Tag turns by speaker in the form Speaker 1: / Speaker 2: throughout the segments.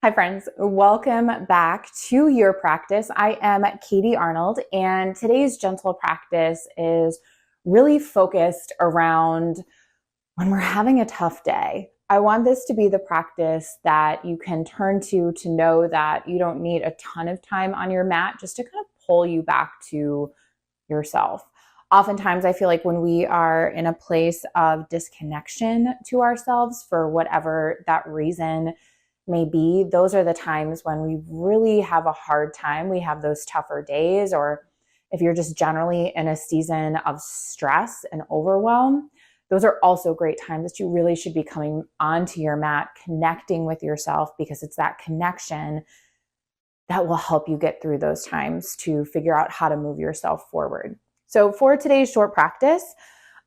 Speaker 1: Hi friends, welcome back to your practice. I am Katie Arnold, and today's gentle practice is really focused around when we're having a tough day. I want this to be the practice that you can turn to know that you don't need a ton of time on your mat, just to kind of pull you back to yourself. Oftentimes, I feel like when we are in a place of disconnection to ourselves for whatever that reason may be, those are the times when we really have a hard time. We have those tougher days, or if you're just generally in a season of stress and overwhelm, those are also great times that you really should be coming onto your mat, connecting with yourself, because it's that connection that will help you get through those times to figure out how to move yourself forward. So for today's short practice,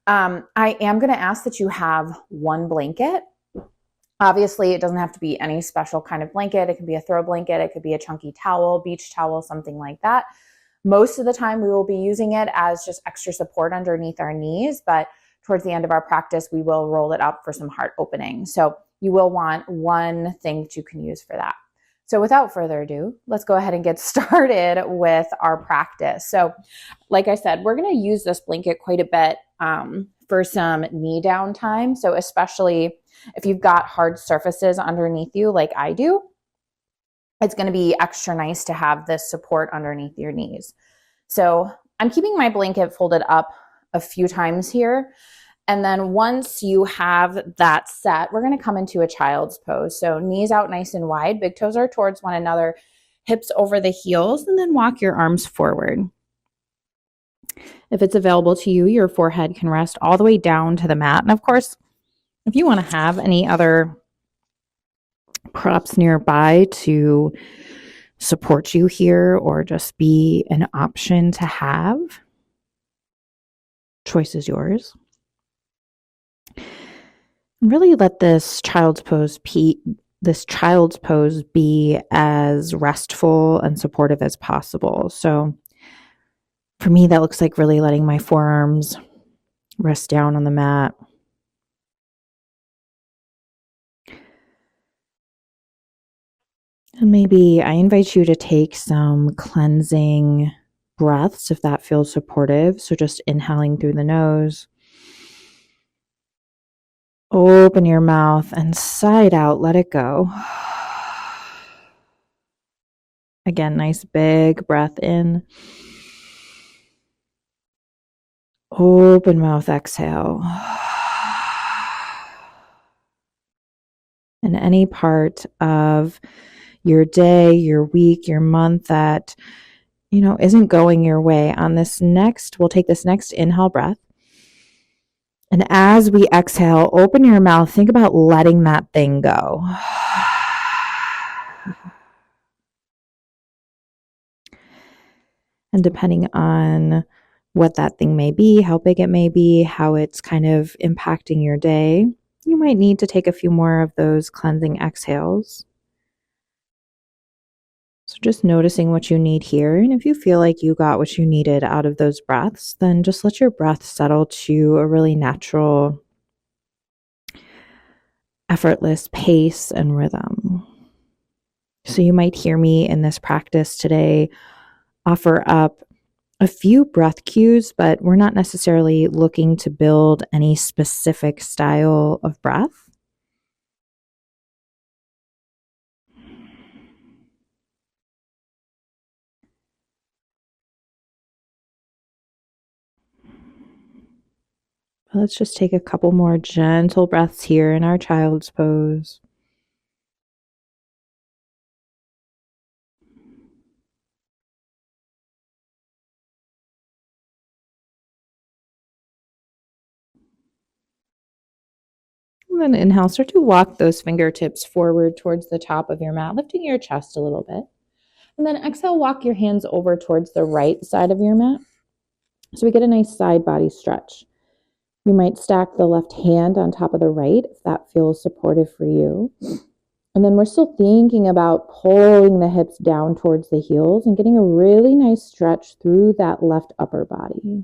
Speaker 1: I am going to ask that you have one blanket. Obviously, it doesn't have to be any special kind of blanket. It could be a throw blanket. It could be a chunky towel, beach towel, something like that. Most of the time, we will be using it as just extra support underneath our knees, but towards the end of our practice, we will roll it up for some heart opening. So you will want one thing that you can use for that. So without further ado, let's go ahead and get started with our practice. So like I said, we're going to use this blanket quite a bit for some knee down time. So especially if you've got hard surfaces underneath you like I do, it's going to be extra nice to have this support underneath your knees. So I'm keeping my blanket folded up a few times here. And then once you have that set, we're going to come into a child's pose. So knees out nice and wide, big toes are towards one another, hips over the heels, and then walk your arms forward. If it's available to you, your forehead can rest all the way down to the mat. And of course, if you want to have any other props nearby to support you here or just be an option to have, choice is yours. Really let this child's pose be as restful and supportive as possible. So for me, that looks like really letting my forearms rest down on the mat. And maybe I invite you to take some cleansing breaths if that feels supportive. So just inhaling through the nose. Open your mouth and side out, let it go. Again, nice big breath in. Open mouth, exhale. And any part of your day, your week, your month that, isn't going your way we'll take this next inhale breath. And as we exhale, open your mouth, think about letting that thing go. And depending on what that thing may be, how big it may be, how it's kind of impacting your day, you might need to take a few more of those cleansing exhales. So just noticing what you need here. And if you feel like you got what you needed out of those breaths, then just let your breath settle to a really natural, effortless pace and rhythm. So you might hear me in this practice today offer up a few breath cues, but we're not necessarily looking to build any specific style of breath. Let's just take a couple more gentle breaths here in our child's pose. And then inhale, start to walk those fingertips forward towards the top of your mat, lifting your chest a little bit. And then exhale, walk your hands over towards the right side of your mat. So we get a nice side body stretch. You might stack the left hand on top of the right if that feels supportive for you. And then we're still thinking about pulling the hips down towards the heels and getting a really nice stretch through that left upper body.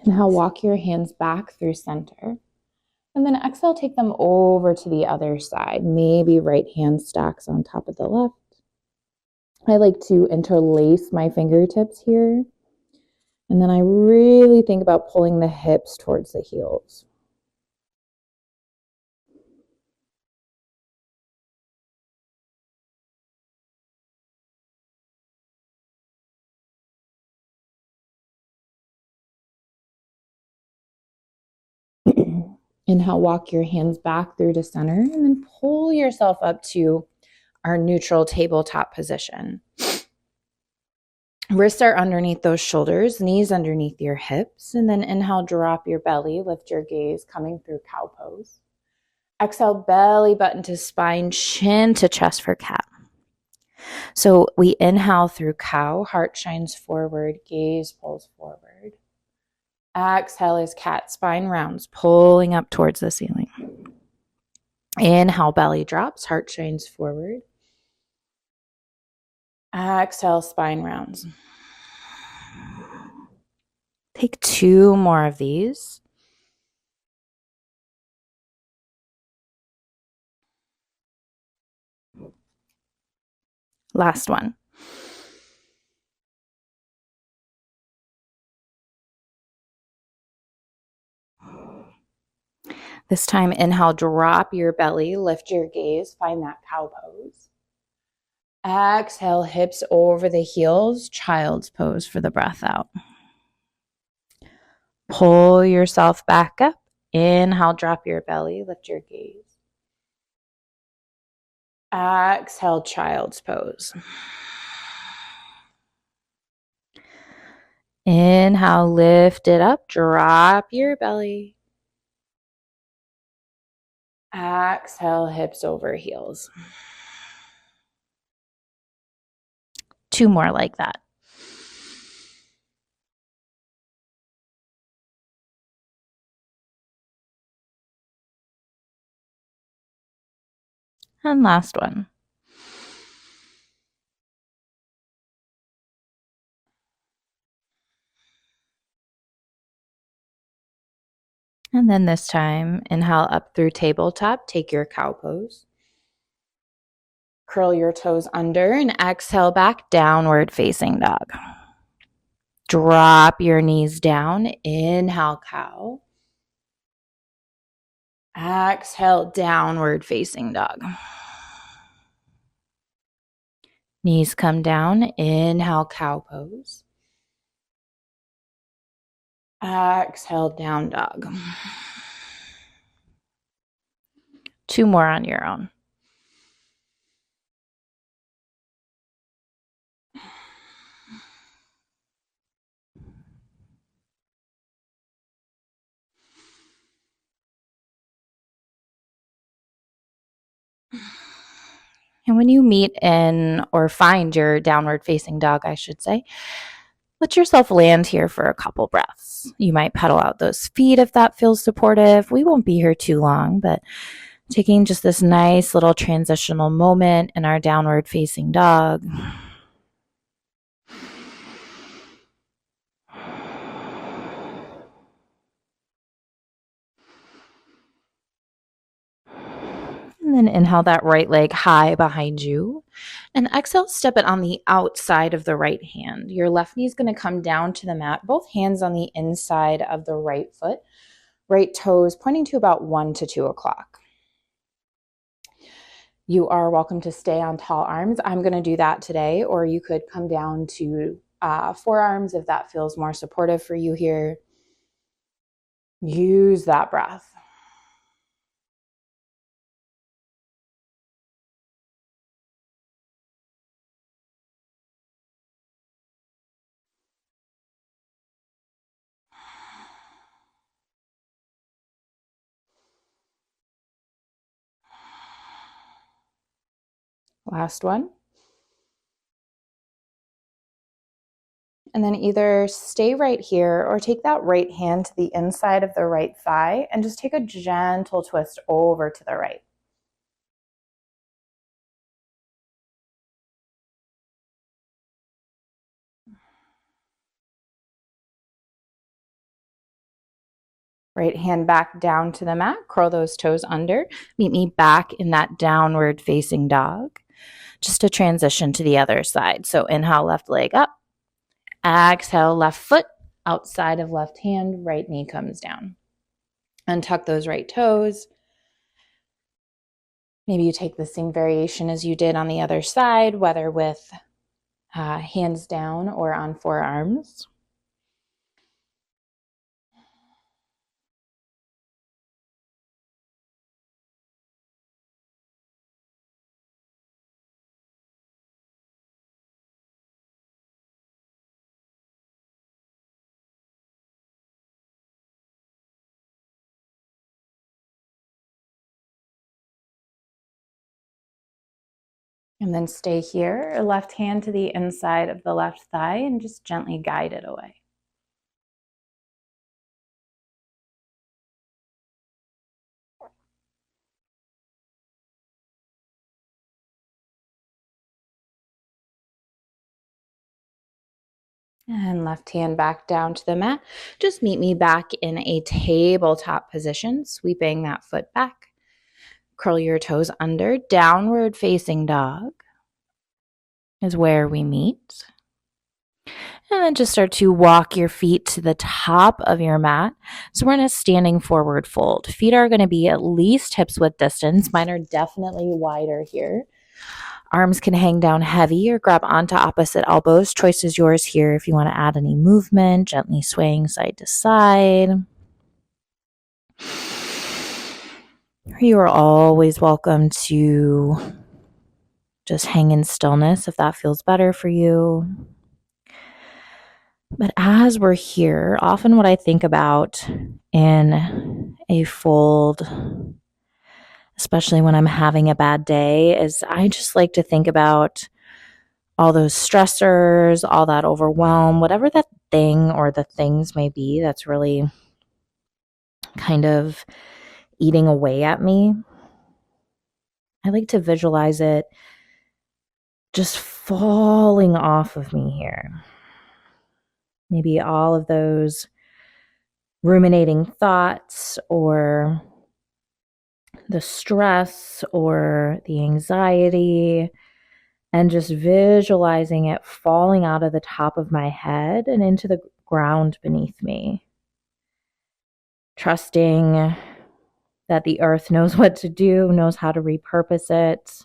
Speaker 1: Now walk your hands back through center. And then exhale, take them over to the other side. Maybe right hand stacks on top of the left. I like to interlace my fingertips here. And then I really think about pulling the hips towards the heels. Inhale, walk your hands back through to center and then pull yourself up to our neutral tabletop position. Wrists are underneath those shoulders, knees underneath your hips, and then inhale, drop your belly, lift your gaze, coming through cow pose. Exhale, belly button to spine, chin to chest for cat. So we inhale through cow, heart shines forward, gaze pulls forward. Exhale is cat, spine rounds, pulling up towards the ceiling. Inhale, belly drops, heart shines forward. Exhale, spine rounds. Take 2 more of these. Last one. This time, inhale, drop your belly, lift your gaze, find that cow pose. Exhale, hips over the heels, child's pose for the breath out. Pull yourself back up. Inhale, drop your belly, lift your gaze. Exhale, child's pose. Inhale, lift it up, drop your belly. Exhale, hips over heels. 2 more like that. And last one. And then this time, inhale up through tabletop, take your cow pose. Curl your toes under and exhale back, downward facing dog. Drop your knees down, inhale cow. Exhale, downward facing dog. Knees come down, inhale cow pose. Exhale, down dog. 2 more on your own. And when you meet in or find your downward facing dog, I should say, let yourself land here for a couple breaths. You might pedal out those feet if that feels supportive. We won't be here too long, but taking just this nice little transitional moment in our downward facing dog. And then inhale that right leg high behind you. And exhale, step it on the outside of the right hand. Your left knee is going to come down to the mat, both hands on the inside of the right foot, right toes pointing to about 1 to 2 o'clock. You are welcome to stay on tall arms. I'm going to do that today, or you could come down to forearms if that feels more supportive for you here. Use that breath. Last one. And then either stay right here or take that right hand to the inside of the right thigh and just take a gentle twist over to the right. Right hand back down to the mat, curl those toes under, meet me back in that downward facing dog. Just to transition to the other side. So inhale, left leg up, exhale, left foot outside of left hand, right knee comes down. Untuck those right toes. Maybe you take the same variation as you did on the other side, whether with hands down or on forearms. And then stay here, left hand to the inside of the left thigh and just gently guide it away. And left hand back down to the mat. Just meet me back in a tabletop position, sweeping that foot back. Curl your toes under. Downward facing dog is where we meet. And then just start to walk your feet to the top of your mat. So we're in a standing forward fold. Feet are going to be at least hips width distance. Mine are definitely wider here. Arms can hang down heavy or grab onto opposite elbows. Choice is yours here if you want to add any movement, gently swaying side to side. You are always welcome to just hang in stillness if that feels better for you. But as we're here, often what I think about in a fold, especially when I'm having a bad day, is I just like to think about all those stressors, all that overwhelm, whatever that thing or the things may be that's really kind of eating away at me. I like to visualize it just falling off of me here. Maybe all of those ruminating thoughts or the stress or the anxiety, and just visualizing it falling out of the top of my head and into the ground beneath me. Trusting that the earth knows what to do, knows how to repurpose it,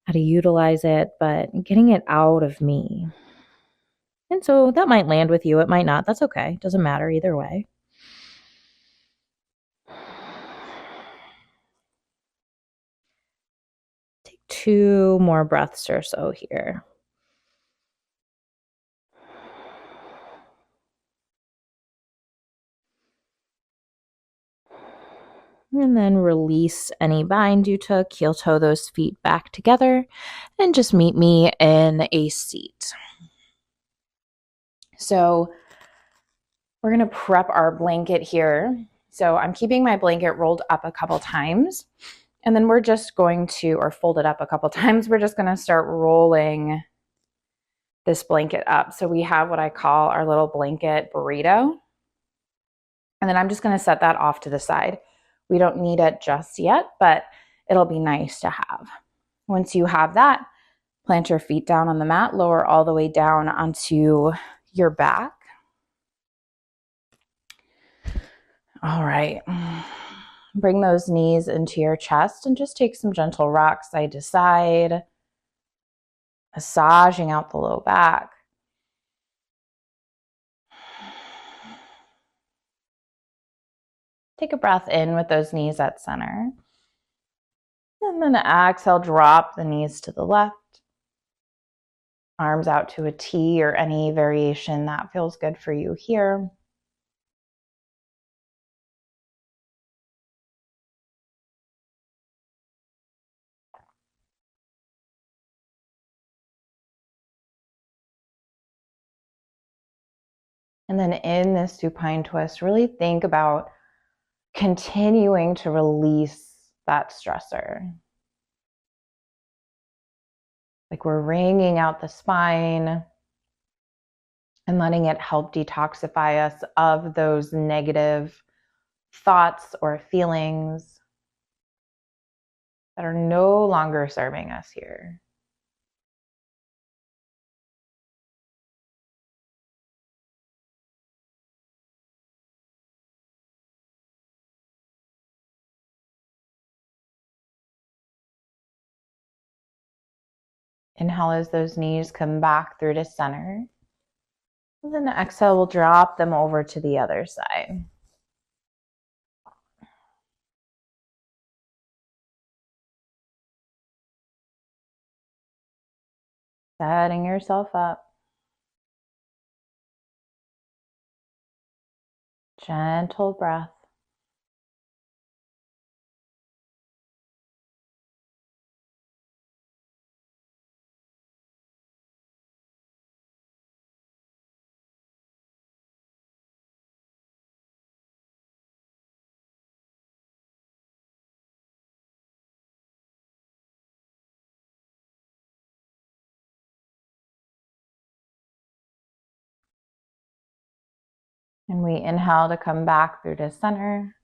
Speaker 1: how to utilize it, but getting it out of me. And so that might land with you, it might not. That's okay. Doesn't matter either way. Take 2 more breaths or so here. And then release any bind you took. Heel toe those feet back together and just meet me in a seat. So we're going to prep our blanket here. So I'm keeping my blanket rolled up a couple times, and then we're just going to, or fold it up a couple times. We're just going to start rolling this blanket up. So we have what I call our little blanket burrito. And then I'm just going to set that off to the side. We don't need it just yet, but it'll be nice to have. Once you have that, plant your feet down on the mat, lower all the way down onto your back. All right. Bring those knees into your chest and just take some gentle rocks side to side, massaging out the low back. Take a breath in with those knees at center. And then exhale, drop the knees to the left. Arms out to a T or any variation that feels good for you here. And then in this supine twist, really think about continuing to release that stressor. Like we're wringing out the spine and letting it help detoxify us of those negative thoughts or feelings that are no longer serving us here. Inhale as those knees come back through to center. And then exhale, we'll drop them over to the other side. Setting yourself up. Gentle breath. And we inhale to come back through to center.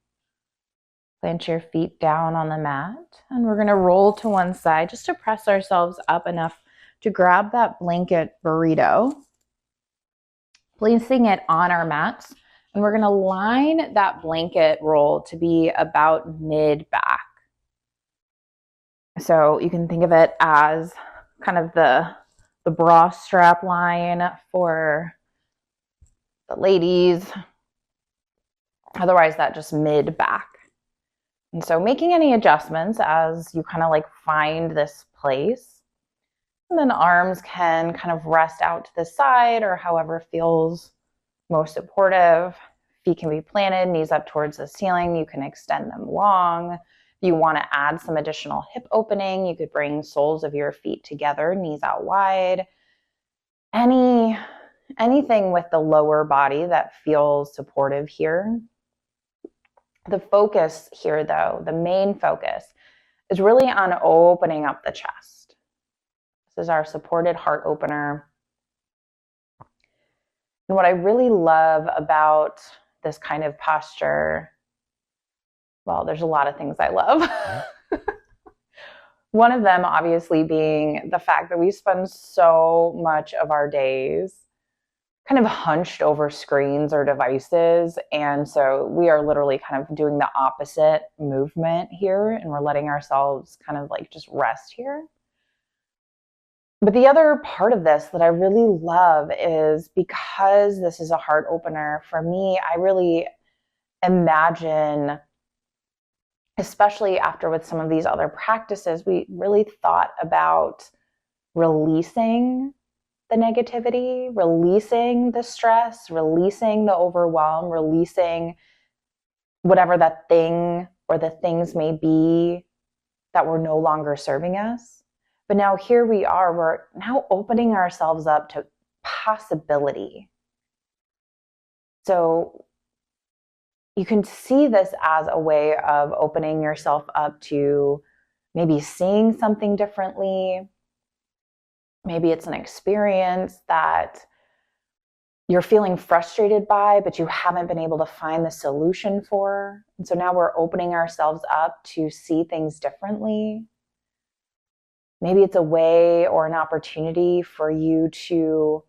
Speaker 1: Plant your feet down on the mat. And we're going to roll to one side just to press ourselves up enough to grab that blanket burrito. Placing it on our mats. And we're going to line that blanket roll to be about mid-back. So you can think of it as kind of the bra strap line for the ladies. Otherwise, that just mid-back. And so making any adjustments as you kind of like find this place. And then arms can kind of rest out to the side or however feels most supportive. Feet can be planted, knees up towards the ceiling. You can extend them long. If you want to add some additional hip opening, you could bring soles of your feet together, knees out wide. Anything with the lower body that feels supportive here. The focus here, though, the main focus is really on opening up the chest. This is our supported heart opener. And what I really love about this kind of posture, well, there's a lot of things I love. One of them obviously being the fact that we spend so much of our days kind of hunched over screens or devices. And so we are literally kind of doing the opposite movement here, and we're letting ourselves kind of like just rest here. But the other part of this that I really love is because this is a heart opener for me, I really imagine, especially after with some of these other practices, we really thought about releasing the negativity, releasing the stress, releasing the overwhelm, releasing whatever that thing or the things may be that were no longer serving us. But now here we are, we're now opening ourselves up to possibility. So you can see this as a way of opening yourself up to maybe seeing something differently. Maybe it's an experience that you're feeling frustrated by, but you haven't been able to find the solution for. And so now we're opening ourselves up to see things differently. Maybe it's a way or an opportunity for you to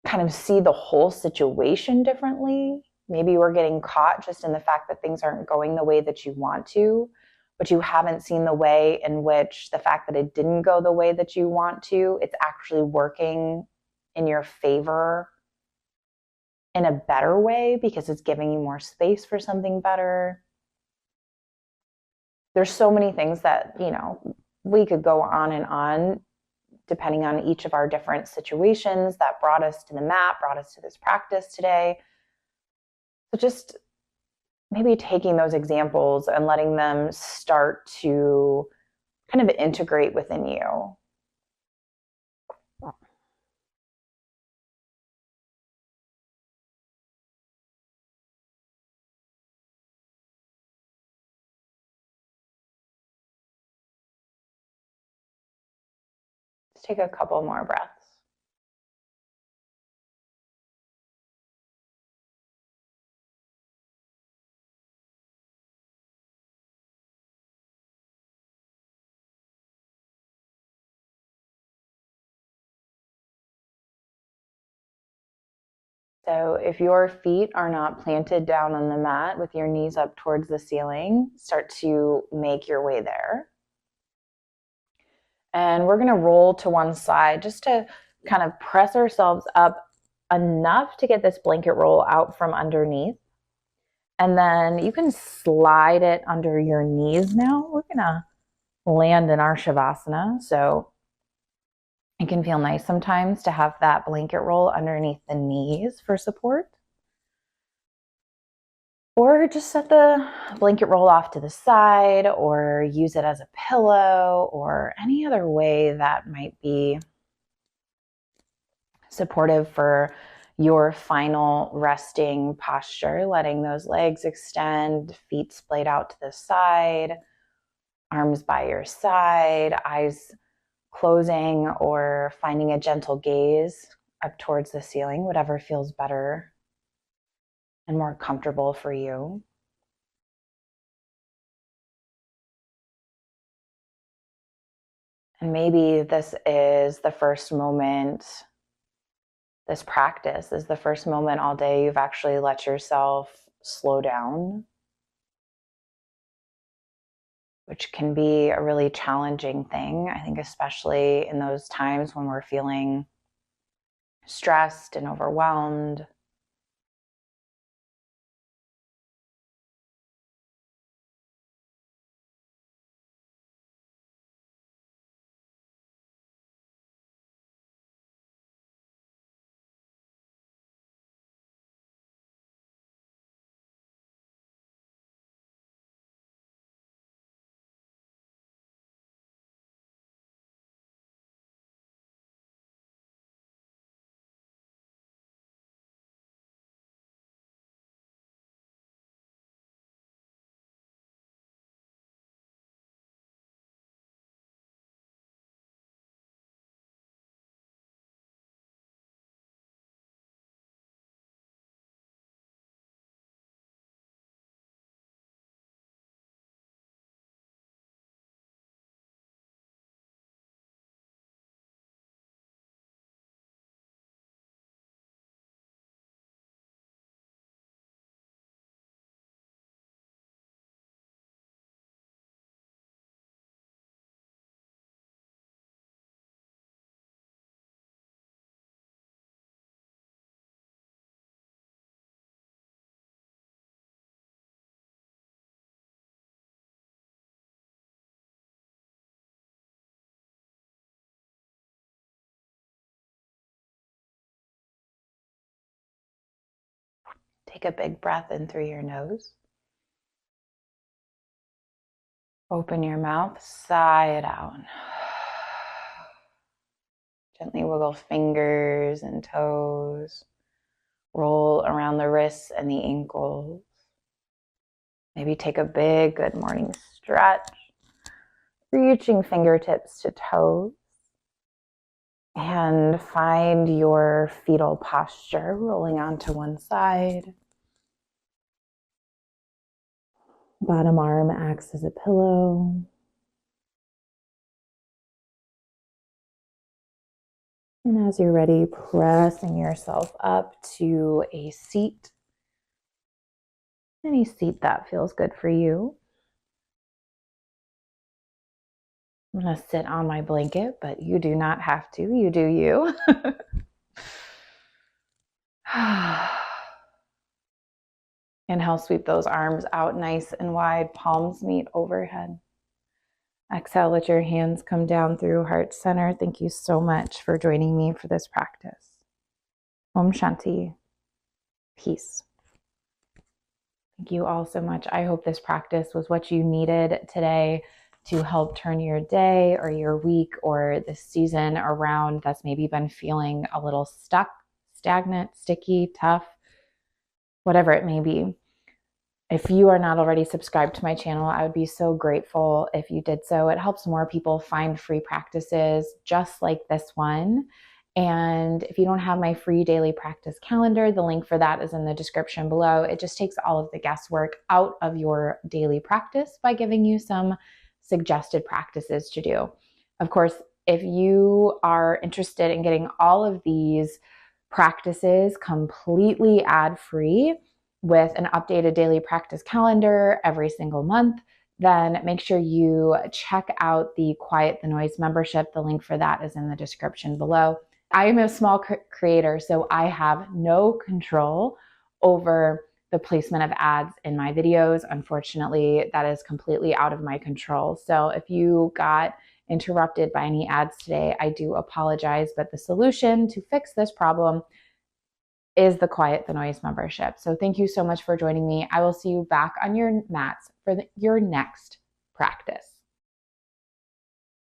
Speaker 1: kind of see the whole situation differently. Maybe you are getting caught just in the fact that things aren't going the way that you want to, but you haven't seen the way in which the fact that it didn't go the way that you want to, it's actually working in your favor in a better way because it's giving you more space for something better. There's so many things that, we could go on and on depending on each of our different situations that brought us to the mat, brought us to this practice today. So just maybe taking those examples and letting them start to kind of integrate within you. Let's take a couple more breaths. So if your feet are not planted down on the mat with your knees up towards the ceiling, start to make your way there. And we're going to roll to one side just to kind of press ourselves up enough to get this blanket roll out from underneath. And then you can slide it under your knees now. We're going to land in our Shavasana. So it can feel nice sometimes to have that blanket roll underneath the knees for support. Or just set the blanket roll off to the side, or use it as a pillow, or any other way that might be supportive for your final resting posture, letting those legs extend, feet splayed out to the side, arms by your side, eyes closing, or finding a gentle gaze up towards the ceiling, whatever feels better and more comfortable for you. And maybe this is the first moment, this practice is the first moment all day you've actually let yourself slow down, which can be a really challenging thing. I think especially in those times when we're feeling stressed and overwhelmed. Take a big breath in through your nose. Open your mouth, sigh it out. Gently wiggle fingers and toes. Roll around the wrists and the ankles. Maybe take a big good morning stretch, reaching fingertips to toes. And find your fetal posture, rolling onto one side. Bottom arm acts as a pillow. And as you're ready, pressing yourself up to a seat. Any seat that feels good for you. I'm going to sit on my blanket, but you do not have to. You do you. Inhale, sweep those arms out nice and wide, palms meet overhead. Exhale, let your hands come down through heart center. Thank you so much for joining me for this practice. Om Shanti. Peace. Thank you all so much. I hope this practice was what you needed today to help turn your day or your week or this season around that's maybe been feeling a little stuck, stagnant, sticky, tough, whatever it may be. If you are not already subscribed to my channel, I would be so grateful if you did so. It helps more people find free practices just like this one. And if you don't have my free daily practice calendar, the link for that is in the description below. It just takes all of the guesswork out of your daily practice by giving you some suggested practices to do. Of course, if you are interested in getting all of these practices completely ad-free with an updated daily practice calendar every single month, then make sure you check out the Quiet the Noise membership. The link for that is in the description below. I am a small creator, so I have no control over the placement of ads in my videos. Unfortunately, that is completely out of my control. So if you got interrupted by any ads today, I do apologize, but the solution to fix this problem is the Quiet the Noise membership. So thank you so much for joining me. I will see you back on your mats for your next practice.